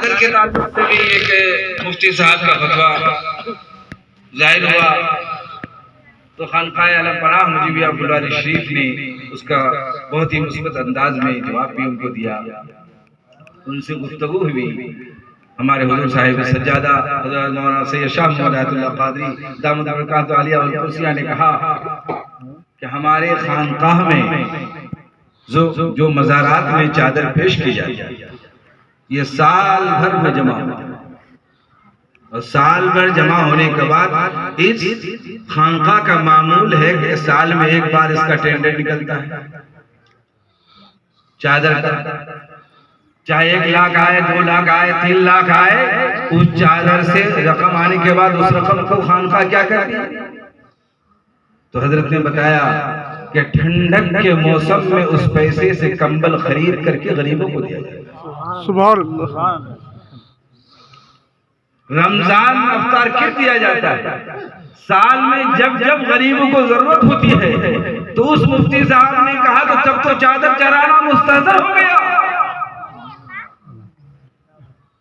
چادر کے تعلق سے بھی ایک مفتی صاحب کا فتویٰ ظاہر ہوا تو خانقاہ عالم پناہ مجیبیہ پھلواری شریف نے اس کا بہت ہی مثبت انداز میں جواب بھی ان کو دیا. ان سے گفتگو ہوئی. ہمارے حضور صاحب سجادہ حضرت مولانا سید شاہ محمد آیت اللہ قادری دامت برکاتہ عالیہ والقدسیہ نے کہا کہ ہمارے خانقاہ میں جو مزارات میں چادر پیش کی جاتی ہے یہ سال بھر میں جمع ہوتا ہے، اور سال بھر جمع ہونے کے بعد اس خانقاہ کا معمول ہے کہ سال میں ایک بار اس کا ٹینڈر نکلتا ہے چادر کا. چاہے 1 لاکھ آئے، 2 لاکھ آئے، 3 لاکھ آئے، اس چادر سے رقم آنے کے بعد اس رقم کو خانقاہ کیا کرتی ہے؟ تو حضرت نے بتایا کہ ٹھنڈک کے موسم میں اس پیسے سے کمبل خرید کر کے غریبوں کو دیا جائے. سبحان اللہ. رمضان میں افطار کر دیا جاتا ہے. سال میں جب جب غریبوں کو ضرورت ہوتی ہے تو اس مفتی صاحب نے کہا کہ تب تو چادر چڑھانا مستحضر ہو گیا.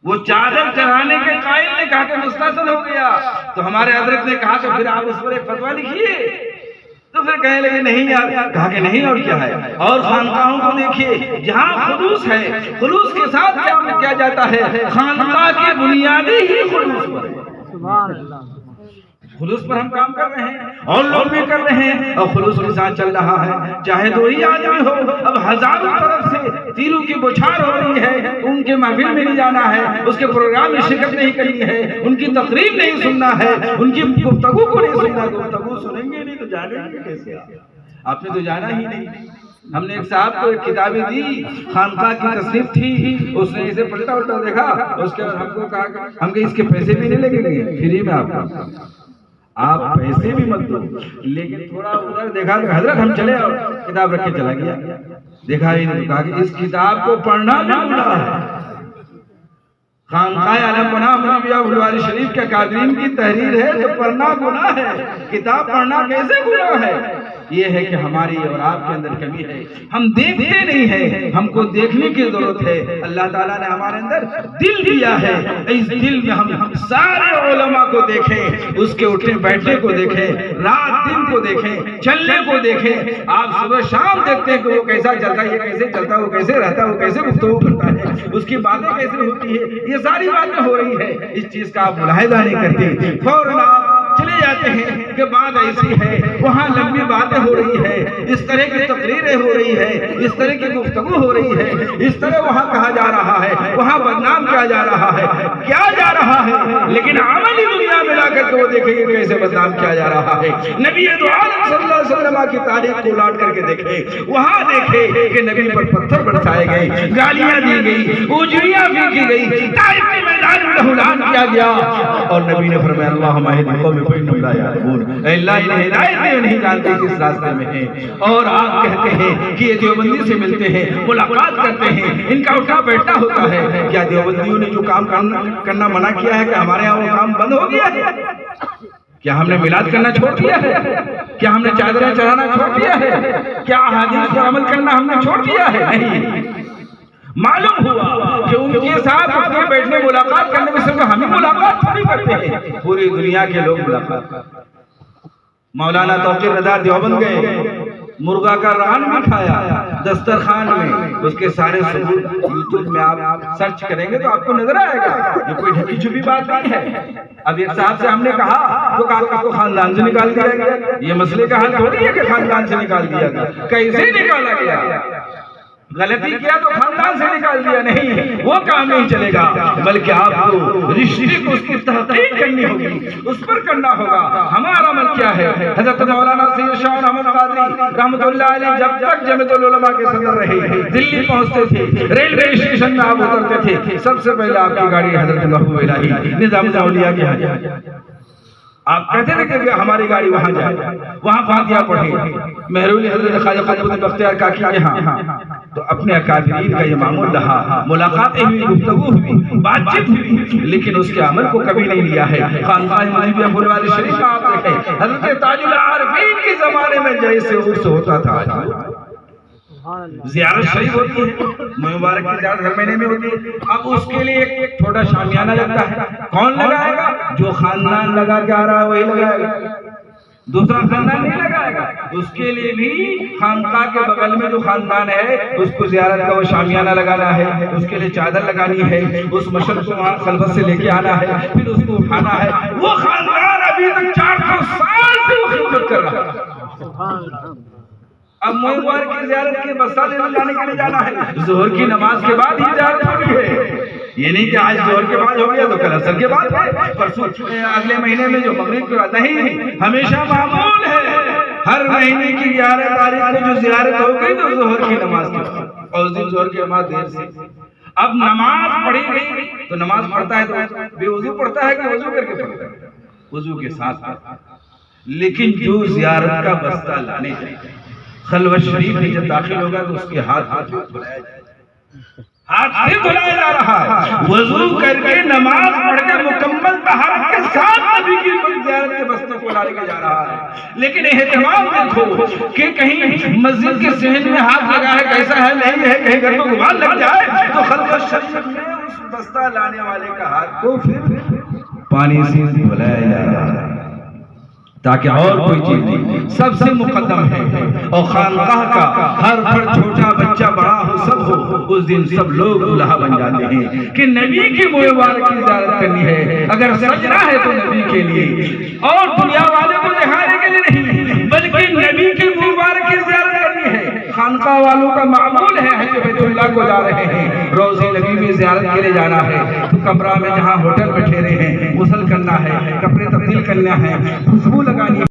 وہ چادر چڑھانے کے قائل نے کہا کہ مستحسن ہو گیا. تو ہمارے حضرت نے کہا کہ پھر آپ اس پر ایک فتویٰ لکھیے. تو پھر کہنے لگے نہیں یار. کہا کہ نہیں اور کیا ہے، اور خانقاہوں کو دیکھیے جہاں خلوص ہے، خلوص کے ساتھ کیا جاتا ہے، خانقاہ کی بنیادی ہی خلوص پر ہے. سبحان اللہ. خلوص پر ہم کام کر رہے ہیں اور لوگ بھی کر رہے ہیں، اور خلوص کے ساتھ چل رہا ہے. چاہے 2 ہی آدمی ہو، اب ہزاروں طرف سے تیروں کی بوچھار ہو رہی ہے. ان کے محفل میں نہیں جانا ہے، اس کے پروگرام میں شرکت نہیں کرنی ہے، ان کی تقریر نہیں سننا ہے، ان کی گفتگو کو نہیں سننا. گفتگو سنیں گے نہیں تو جانیں گے کیسے؟ آپ نے تو جانا ہی نہیں. ہم نے ایک صاحب کو ایک کتابیں دی، خانقاہ کی تصنیف تھی، اس نے اسے پلٹا الٹا دیکھا، اس کے بعد ہم کو کہا کہ ہم کہ اس کے پیسے بھی نہیں لگیں گے، فری میں آپ پیسے بھی مت دو. لیکن تھوڑا ادھر دیکھا کہ حضرت ہم چلے اور کتاب رکھ کے چلا گیا. دیکھا ہی نہیں، کہا کہ اس کتاب کو پڑھنا بھی گناہ ہے. خانقاہ عالم پناہ مجیبیہ پھلواری شریف کے قادرین کی تحریر ہے تو پڑھنا گناہ ہے. کتاب پڑھنا کیسے گناہ ہے؟ یہ ہے کہ ہماری اور آپ کے اندر کمی ہے، ہم دیکھتے نہیں ہیں. ہم کو دیکھنے کی ضرورت ہے. اللہ تعالیٰ نے ہمارے اندر دل دیا ہے، اس دل میں ہم سارے علماء کو دیکھیں، اس کے اٹھنے بیٹھنے کو دیکھیں، رات دن کو دیکھیں، چلنے کو دیکھیں. آپ صبح شام دیکھتے ہیں کہ وہ کیسا چلتا ہے، یہ کیسے چلتا ہے، وہ کیسے رہتا ہے، وہ کیسے گفتگو کرتا ہے، اس کی باتیں کیسے ہوتی ہے. یہ ساری باتیں ہو رہی ہے، اس چیز کا آپ ملاحظہ نہیں کرتے. فوراً آپ چلے جاتے ہیں کہ بات ایسی ہے، وہاں لمبی باتیں ہو رہی ہے، اس طرح کی تقریریں ہو رہی ہے، اس طرح کی گفتگو ہو رہی ہے، اس طرح وہاں کہا جا رہا ہے، وہاں بدنام کیا جا رہا ہے، کیا جا رہا ہے. لیکن عملی دنیا میں لا کر کے وہ دیکھیں گے کیسے بدنام کیا جا رہا ہے. نبی دو عالم صلی اللہ علیہ وسلم کی تاریخ کو لوٹ کر کے دیکھیں، وہاں دیکھیں کہ نبی پر پتھر برسائے گئے، گالیاں دی گئی، اجڑیاں پھینکی گئی، طائف کے میدان میں اعلان کیا گیا، اور نبی نے فرمایا اللہم اہد قوم فإنہم لا یعلمون. اے اللہ انہیں ہدایت دے، نہیں جانتے کس راستے میں ہیں. اور آپ کہتے ہیں کہ یہ دیوبندی سے ملتے ہیں، ملاقات کرتے ہیں، ان کا اٹھا بیٹھنا ہوتا ہے. کیا دیوبندیوں نے جو کام کرنا منع کیا ہے کہ ہمارے یہاں وہ کام بند ہو گیا ہے؟ کیا ہم نے میلاد کرنا چھوڑ دیا ہے؟ کیا ہم نے چادریں چڑھانا چھوڑ دیا ہے؟ کیا احادیث پر عمل کرنا ہم نے چھوڑ دیا ہے؟ نہیں. معلوم ہوا کہ ان کے ساتھ اٹھنے بیٹھنے ملاقات کرنے میں صرف ہم ہی ملاقات تھوڑی کرتے ہیں، پوری دنیا کے لوگ ملاقات کرتے ہیں. مولانا توقیر رضا دیوبند گئے، مرغا کا ران بھی کھایا دسترخوان میں. اس کے سارے ثبوت یوٹیوب میں آپ سرچ کریں گے تو آپ کو نظر آئے گا. یہ کوئی ڈھکی چھپی بات نہیں ہے. اب ایک صاحب سے ہم نے کہا تو کہا کو خاندان سے نکال دیا گیا. یہ مسئلے کا حل تھوڑی ہے کہ خاندان سے نکال دیا گیا. کیسے نکالا گیا؟ غلطی کیا تو خاندان سے نکال دیا؟ نہیں، وہ کام نہیں چلے گا، بلکہ آپ کو رشتے کو اس کی تحقیق کرنی ہوگی، اس پر کرنا ہوگا. ہمارا عمل کیا ہے؟ حضرت مولانا سید شاہ محمد قادری رحمۃ اللہ علیہ جب تک جمعیت العلماء کے صدر رہے، دلی پہنچتے تھے، ریلوے اسٹیشن میں آپ اترتے تھے، سب سے پہلے آپ کی گاڑی حضرت محبوب الہی نظام الاولیاء کی ہے. آپ کہتے تھے کہ ہماری گاڑی وہاں جائے، وہاں فاتحہ پڑھیں. مہرولی حضرت خواجہ قطب الدین بختیار کاکی کے ہاں تو اپنے اکابرین کا یہ معمول رہا. ملاقاتیں ہوئی، گفتگو ہوئی، بات چیت ہوئی، لیکن اس کے عمل کو کبھی نہیں لیا ہے. خانقاہ مجیبیہ پھلواری شریف کا آپ دیکھیں، حضرت تاج العارفین کے زمانے میں جیسے عرس ہوتا تھا زیارت شریف ہوتی ہے، مبارک کی زیارت ہر مہینے میں ہوتی ہے. اب اس کے لیے ایک چھوٹا شامیانہ لگتا ہے. کون لگائے گا؟ جو خاندان لگا کے آ رہا ہے وہی لگائے گا، دوسرا خاندان نہیں لگائے گا. اس کے لیے بھی خانقاہ کے بغل میں جو خاندان ہے اس کو زیارت کا وہ شامیانہ لگانا ہے، اس کے لیے چادر لگانی ہے، اس مشرق کو وہاں خلوت سے لے کے آنا ہے، پھر اس کو اٹھانا ہے. وہ خاندان ابھی تک 400 سال سے وہ خدمت کر رہا ہے. اب مبارک کی زیارت کے بستہ لینے جانے کے لیے جانا ہے، ظہر کی نماز کے بعد ہی زیارت ہوگی ہے. یہ نہیں کہ آج ظہر کے بعد ہو گیا تو کل عصر کے بعد ہے، پرسوں اگلے مہینے میں جو مغرب کے بعد نہیں، ہمیشہ معمول ہے ہر مہینے کی 11 تاریخ کو جو زیارت ہو گئی تو ظہر کی نماز کے بعد، اور اس دن ظہر کی نماز دیر سے. اب نماز پڑھی گئی تو نماز پڑھتا ہے تو بے وضو پڑھتا ہے کہ وضو کر کے پڑھتا ہے؟ وضو کے ساتھ پڑھتا ہے. لیکن جو زیارت کا بستہ لانے جائے خلوت شریف میں جب داخل ہوگا تو اس کے ہاتھ دھلایا جائے، ہاتھ سے دھلایا جا رہا ہے، وضو کر کے نماز پڑھ کے مکمل طہارت کے ساتھ نبی کی زیارت کے بستے کو لانے کے جا رہا ہے. لیکن اہتمام دیکھو کہ کہیں مسجد کے صحن میں ہاتھ لگا ہے کیسا ہے نہیں ہے، کہیں گھر کو غبار لگ جائے تو خلوت شریف میں اس بستہ لانے والے کا ہاتھ کو پھر پانی سے دھلایا جا رہا ہے تاکہ اور کوئی چیز نہیں، سب سے مقدم ہے. اور خانقاہ کا ہر فرد چھوٹا بچہ بڑا ہو سب ہو، اس دن سب لوگ دلہا بن جاتے ہیں کہ نبی کی مبارک کی زیارت کرنی ہے. اگر سجنا ہے تو نبی کے لیے اور دنیا والے کو دکھانے کے لیے نہیں، بلکہ نبی کی مبارک کی زیارت کرنی ہے. خانقاہ والوں کا معمول ہے حج بیت اللہ کو جا رہے ہیں، روضہ نبی میں زیارت کے لیے جانا ہے تو کمرہ میں جہاں ہوٹل میں ٹھہرے ہیں غسل کرنا ہے، کپڑے تبدیل کرنا ہے، خوشبو لگانی ہے.